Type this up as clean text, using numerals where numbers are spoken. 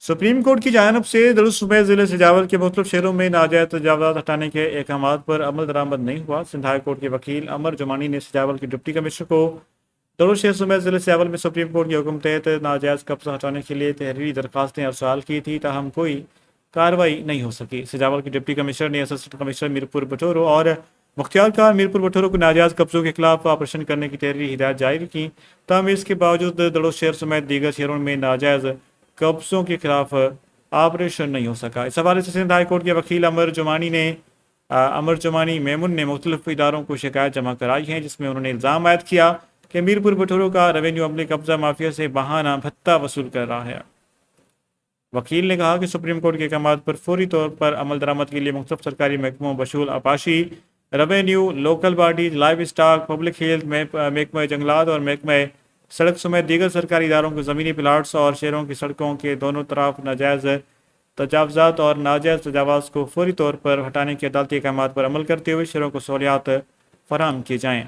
Supreme court की जानब से दरुल-सूबह ज़िले सजावल के मुख्तलिफ शहरों में नाजायज़ तजावुज़ात हटाने के अहकामात पर अमल दरामद नहीं हुआ। सिंध हाई कोर्ट के वकील अमर जुमानी ने सजावल के डिप्टी कमिश्नर को दरुल शहर सूबह ज़िले सजावल में सुप्रीम कोर्ट के हुक्म तहत नाजायज़ कब्जा हटाने के लिए तहरीरी दरख्वास्तें और सवाल की थी, ताहम कोई कार्रवाई नहीं हो सकी। सजावल के डिप्टी कमिश्नर ने असिस्टेंट कमिश्नर मीरपुर बटोरो और मुख्तियार खान मीरपुर बटोरो को नाजायज़ कब्जों के खिलाफ ऑपरेशन करने की तहरीरी हिदायत जारी की। ताहम इसके बावजूद दरुल शहर समेत दीगर शहरों में नाजायज़ कब्जों के खिलाफ ऑपरेशन नहीं हो सका। इस हवाले से सिंध हाई कोर्ट के वकील अमर जुमानी मेमुन ने मुख्तलिफ इदारों को शिकायत जमा कराई है, जिसमें उन्होंने इल्ज़ाम आयद किया कि मीरपुर बटोरो का रेवेन्यू अमले कब्जा माफिया से बहाना भत्ता वसूल कर रहा है। वकील ने कहा कि सुप्रीम कोर्ट के अहकामात पर फौरी तौर पर अमल दरामद के लिए मुख्तलिफ सरकारी महकमों बशूल आपाशी, revenue, local bodies, livestock, public health, महकमा जंगलात और महकमा सड़क समेत दीगर सरकारी इदारों को ज़मीनी प्लाट्स और शहरों की सड़कों के दोनों तरफ नाजायज़ तजावुज़ात और नाजायज़ तजावाज़ को फौरी तौर पर हटाने के अदालती अहकामात पर अमल करते हुए शहरों को सहूलियात फराहम की जाएँ।